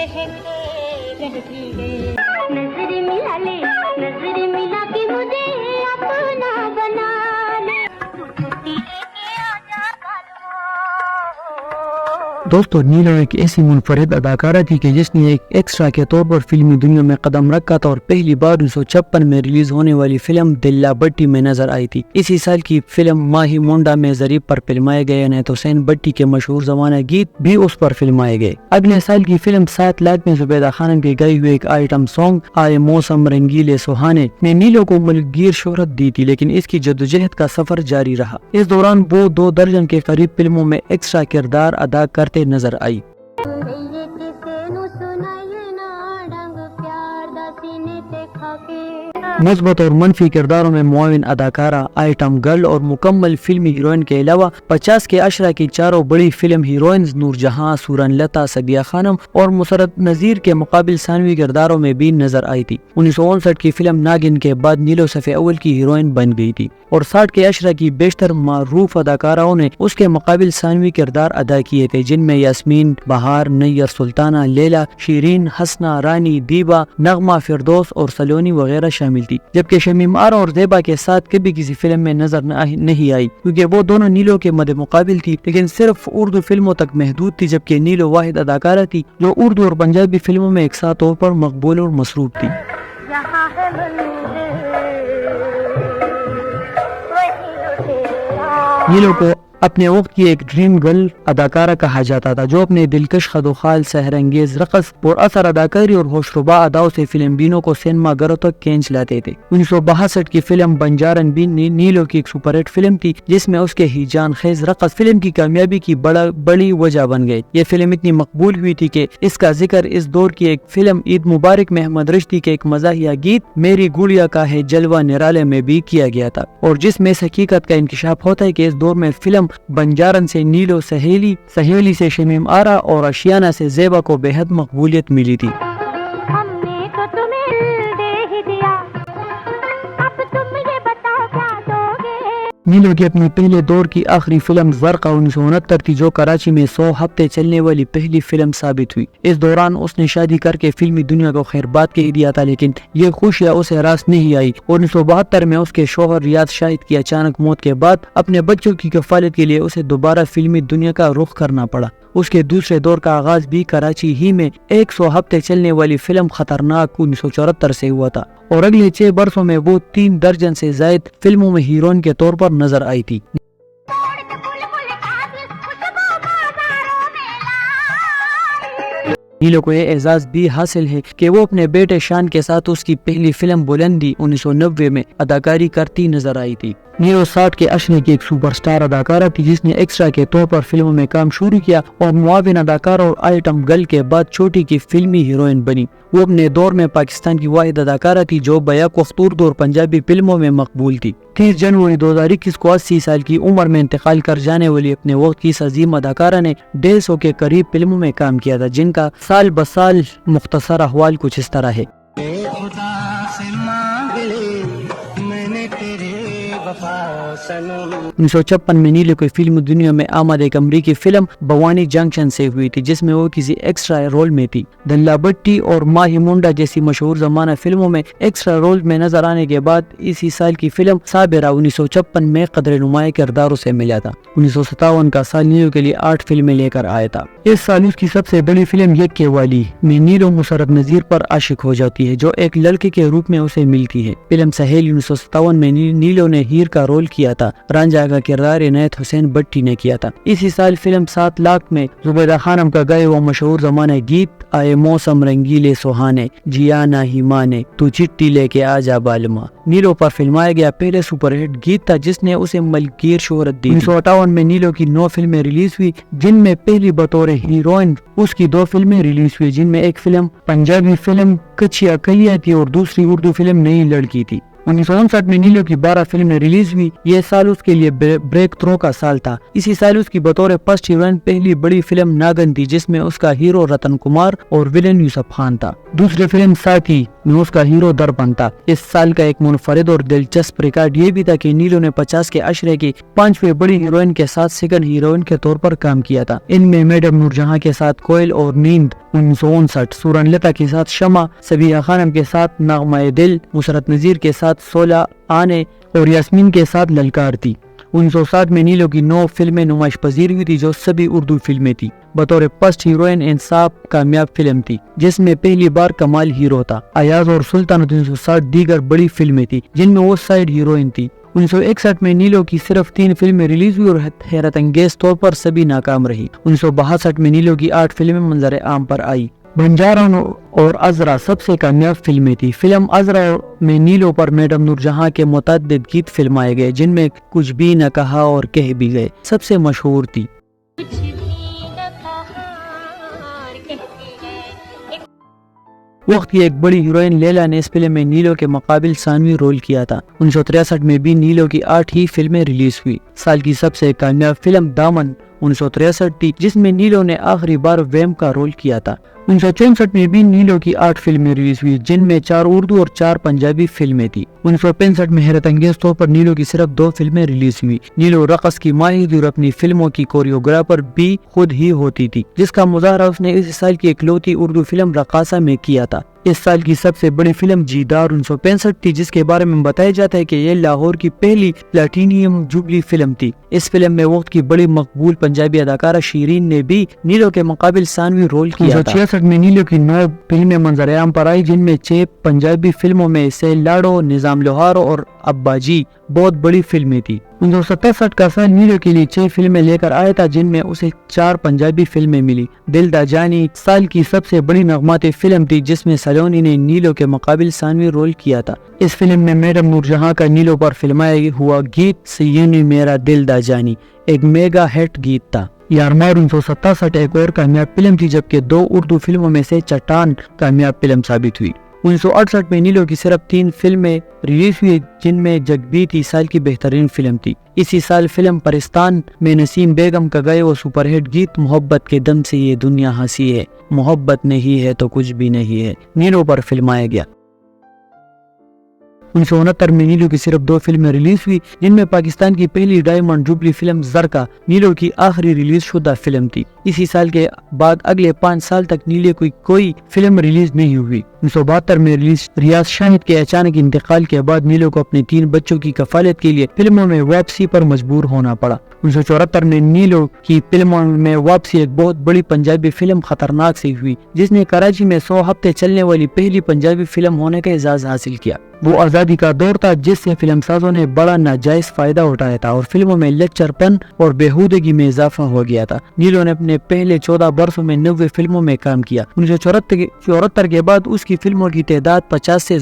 नजर मिला ले, नजर मिला के मुझे अपना बना ले, तू छुट्टी लेके आजा कालवा। दोस्तों, नीलो एक ऐसी मुनफरिद अदाकारा थी कि जिसने एक एक्स्ट्रा के तौर पर फिल्मी दुनिया में कदम रखा था और पहली बार 1956 में रिलीज होने वाली फिल्म दिल्ला भट्टी में नजर आई थी। इसी साल की फिल्म माही मुंडा में जरीब पर फिल्माए गए अनैत हुसैन भट्टी के मशहूर जमाना गीत भी उस पर फिल्माए गए। अगले साल की फिल्म 7 लाख में जुबैदा खानम के गाए हुए एक आइटम सॉन्ग आए मौसम रंगीले सुहाने ने नीलो को मुल्कगीर शोहरत दी थी, लेकिन इसकी जद्दोजहद का सफर जारी रहा। इस दौरान वो 2 दर्जन के करीब फिल्मों में एक्स्ट्रा किरदार अदा करते नजर आई। मुस्बत और मनफी किरदारों में मुआविन अदाकारा, आइटम गर्ल और मुकम्मल फिल्मी हीरोइन के अलावा 50 के अशरा की चारों बड़ी फिल्म हीरोइंस नूरजहां, सूरन लता, सबिया खानम और मुसरत नजीर के मुकाबिल सानवी किरदारों में भी नजर आई थी। 1959 की फिल्म नागिन के बाद नीलो सफ़े अव्वल की हीरोइन बन गई थी और 60 के अशरा की बेशतर मारूफ अदाकाराओं ने उसके मुकाबिल सानवी किरदार अदा किए थे, जिनमें यास्मीन, बहार, नैयर सुल्ताना, लैला, शीरीन, हसना, रानी, दीबा, नगमा, फिरदौस और सलोनी वगैरह शामिल थी। जबकि शमीम आरा और ज़ेबा के साथ कभी किसी फिल्म में नजर नहीं आई, क्योंकि वो दोनों नीलो के मद्दे मुकाबिल थी, लेकिन सिर्फ उर्दू फिल्मों तक महदूद थी। जबकि नीलो वाहिद अदाकारा थी जो उर्दू और पंजाबी फिल्मों में एक साथ तौर पर मकबूल और मसरूफ थी। नीलो को अपने वक्त की एक ड्रीम गर्ल अदाकारा कहा जाता था, जो अपने दिलकश खदोखाल, सहरंगेज रक़स और असर अदाकारी और होशरुबा अदाओं से फिल्म बीनों को सिनेमा घरों तक खींच लाते थे। 1962 की फिल्म बंजारन भी नीलो की एक सुपरहिट फिल्म थी, जिसमें उसके हिजान खेज रक़स फिल्म की कामयाबी की बड़ी वजह बन गई। ये फिल्म इतनी मकबूल हुई थी कि इसका जिक्र इस दौर की एक फिल्म ईद मुबारक में अहमद रश्दी के एक मज़ाहिया गीत मेरी गुड़िया का है जलवा निराले में भी किया गया था, और जिसमें इस हकीकत का इंकशाफ होता है कि इस दौर में फिल्म बंजारन से नीलो, सहेली से शमीम आरा और आशियाना से ज़ेबा को बेहद मकबूलियत मिली थी। हमने तो तुम्हें दे ही दिया, अब तुम ये बताओ क्या दोगे। नीलो की अपनी पहले दौर की आखिरी फिल्म ज़रक़ा 1969 थी, जो कराची में 100 हफ्ते चलने वाली पहली फिल्म साबित हुई। इस दौरान उसने शादी करके फिल्मी दुनिया को खैरबाद कह दिया था, लेकिन ये खुशियाँ उसे रास नहीं आई। 1972 में उसके शौहर रियाद शाहिद की अचानक मौत के बाद अपने बच्चों की कफालत के लिए उसे दोबारा फिल्मी दुनिया का रुख करना पड़ा। उसके दूसरे दौर का आगाज भी कराची ही में 100 हफ्ते चलने वाली फिल्म खतरनाक 1974 से हुआ था, और अगले 6 बरसों में वो 3 दर्जन से जायद फिल्मों में हीरोइन के तौर पर नजर आई थी। नीलो को ये एजाज भी हासिल है कि वो अपने बेटे शान के साथ उसकी पहली फिल्म बुलंदी 1990 में अदाकारी करती नजर आई थी। नीलो 60 के अशरे की एक सुपरस्टार अदाकारा थी, जिसने एक्स्ट्रा के तौर पर फिल्मों में काम शुरू किया और मुआविन अदाकार और आइटम गर्ल के बाद छोटी की फिल्मी हीरोइन बनी। वो अपने दौर में पाकिस्तान की वाहिद अदाकारा थी जो बैक वक्त उर्दू और पंजाबी फिल्मों में मकबूल थी। 30 जनवरी 2021 को 80 साल की उम्र में इंतकाल कर जाने वाली अपने वक्त की अजीम अदाकारा ने 150 के करीब फिल्मों में काम किया था, जिनका साल बसाल मुख्तसर अहवाल कुछ इस तरह है। 1956 में नीलो की फिल्म दुनिया में आमद एक अमरीकी फिल्म बवानी जंक्शन से हुई थी, जिसमें वो किसी एक्स्ट्रा रोल में थी। दिल्ला भट्टी और माही मुंडा जैसी मशहूर जमाना फिल्मों में एक्स्ट्रा रोल में नजर आने के बाद इसी साल की फिल्म साबिरा 1956 में कदर नुमाया किरदारों से मिला था। 1957 का साल नीलो के लिए 8 फिल्में लेकर आया था। इस साल उसकी सबसे बड़ी फिल्म यक्के वाली में नीलो मुसरत नजीर पर आशिक हो जाती है, जो एक लड़के के रूप में उसे मिलती है। फिल्म सहेली 1957 में नीलो ने हीर का रोल किया था। रांझा का किरदार अनैत हुसैन भट्टी ने किया था। इसी साल फिल्म 7 लाख में जुबैदा खानम का गाए वो मशहूर जमाना गीत आए मौसम रंगीले सुहाने जिया ना ही माने तू चिट्ठी लेके आजा बालमा नीलो पर फिल्माया गया पहले सुपरहिट गीत था, जिसने उसे मलकीर शोहरत दी। 1958 में नीलो की 9 फिल्में रिलीज हुई, जिनमें पहली बतौर हीरोइन उसकी 2 फिल्में रिलीज हुई, जिनमें एक फिल्म पंजाबी फिल्म कच्चिया कलिया थी और दूसरी उर्दू फिल्म नई लड़की थी। 1959 में नीलो की 12 फिल्में रिलीज हुई। यह साल उसके लिए ब्रेक थ्रो का साल था। इसी साल उसकी बतौर फर्स्ट हीरोइन पहली बड़ी फिल्म नागन थी, जिसमें उसका हीरो रतन कुमार और विलेन यूसुफ खान था। दूसरी फिल्म साथी میں اس کا ہیرو در بنتا۔ اس سال کا ایک منفرد اور دلچسپ ریکارڈ یہ بھی تھا کہ نیلو نے 50 کے عشرے کی 5ویں بڑی ہیروئن کے ساتھ سیکنڈ ہیروئن کے طور پر کام کیا تھا۔ ان میں میڈم نور جہاں کے ساتھ کوئل اور نیند 1959، سورن لتا کے ساتھ شمع، سبیہ خانم کے ساتھ نغمہ دل، مسرت نذیر کے ساتھ 16 آنے اور یاسمین کے ساتھ للکار تھی۔ 1960 میں نیلو کی 9 فلمیں نمائش پذیر ہوئی تھی جو سبھی اردو فلمیں تھی۔ بطور فرسٹ ہیروئن انصاف کامیاب فلم تھی جس میں پہلی بار کمال ہیرو تھا۔ ایاز اور سلطنت 1960 دیگر بڑی فلمیں تھی جن میں وہ سائیڈ ہیروئن تھی۔ 1961 میں نیلو کی صرف 3 فلمیں ریلیز ہوئی اور حیرت انگیز طور پر سبھی ناکام رہی۔ 1962 میں نیلو کی 8 فلمیں منظر عام پر آئی۔ بنجارن اور عذرا سب سے کامیاب فلمیں تھی۔ فلم عذرا میں نیلو پر میڈم نور جہاں کے متعدد گیت فلمائے گئے جن میں کچھ بھی نہ کہا اور کہہ بھی گئے سب سے مشہور تھی۔ کچھ بھی نہ کہا اور کہتے گئے۔ وقت کی ایک بڑی ہیروئن لیلا نے اس فلم میں نیلو کے مقابل ثانوی رول کیا تھا۔ 1963 میں بھی نیلو کی 8 ہی فلمیں ریلیز ہوئی۔ سال کی سب سے کامیاب فلم دامن 1963 تھی جس میں نیلو نے آخری بار ویم کا رول کیا تھا۔ 1964 میں بھی نیلو کی 8 فلمیں ریلیز ہوئی جن میں 4 اردو اور 4 پنجابی فلمیں تھی۔ 1965 میں حیرت انگیز طور پر نیلو کی صرف 2 فلمیں ریلیز ہوئی۔ نیلو رقص کی ماہر اور اپنی فلموں کی کوریوگرافر بھی خود ہی ہوتی تھی جس کا مظاہرہ اس نے اس سال کی اکلوتی اردو فلم رقاصہ میں کیا تھا۔ اس سال کی سب سے بڑی فلم جیدار 1965 تھی جس کے بارے میں بتایا جاتا ہے کہ یہ لاہور کی پہلی پلاٹینیم جوبلی فلم تھی۔ اس فلم میں وقت کی بڑی مقبول پنجابی اداکارہ شیرین نے بھی نیلو کے مقابل ثانوی رول کیا تھا۔ 1966 میں نیلو کی 9 فلمیں منظر عام پر آئی جن میں 6 پنجابی فلموں میں سے لاڑو، نظام لوہارو اور ابا جی بہت بڑی فلمیں تھی۔ 1967 کا سال نیلو کے لیے 6 فلمیں لے کر آیا تھا جن میں اسے 4 پنجابی فلمیں ملی۔ دل دا جانی سال کی سب سے بڑی نغماتی فلم تھی جس میں سلونی نے نیلو کے مقابل ثانوی رول کیا تھا۔ اس فلم میں میڈم نور جہاں کا نیلو پر فلمایا ہوا گیت سیونی میرا دل دا جانی ایک میگا ہٹ گیت تھا۔ یارمار 1967 ایک اور کامیاب فلم تھی جبکہ 2 اردو فلموں میں سے چٹان کامیاب فلم ثابت ہوئی۔ 1968 میں نیلو کی صرف 3 فلمیں ریلیز ہوئی جن میں جگ بیتی سال کی بہترین فلم تھی۔ اسی سال فلم پرستان میں نسیم بیگم کا گائے وہ سپر ہٹ گیت محبت کے دم سے یہ دنیا ہنسی ہے، محبت نہیں ہے تو کچھ بھی نہیں ہے نیلو پر فلمایا گیا۔ 1969 میں نیلو کی صرف 2 فلمیں ریلیز ہوئی جن میں پاکستان کی پہلی ڈائمنڈ جوبلی فلم زرکا نیلو کی آخری ریلیز شدہ فلم تھی۔ اسی سال کے بعد اگلے 5 سال تک نیلو کی کوئی فلم ریلیز نہیں ہوئی۔ 1972 میں ریلیز ریاض شاہد کے اچانک انتقال کے بعد نیلو کو اپنے 3 بچوں کی کفالت کے لیے فلموں میں واپسی پر مجبور ہونا پڑا۔ 1974 میں نیلو کی فلموں میں واپسی ایک بہت بڑی پنجابی فلم خطرناک سے ہوئی جس نے کراچی میں 100 ہفتے چلنے والی پہلی پنجابی فلم ہونے کا اعزاز حاصل کیا۔ وہ آزادی کا دور تھا جس سے فلم سازوں نے بڑا ناجائز فائدہ اٹھایا تھا اور فلموں میں لچر پن اور بےہودگی میں اضافہ ہو گیا تھا۔ نیلو نے اپنے پہلے 14 برسوں میں 90 فلموں میں کام کیا۔ 1974 کے بعد اس کی فلموں کی تعداد 50 سے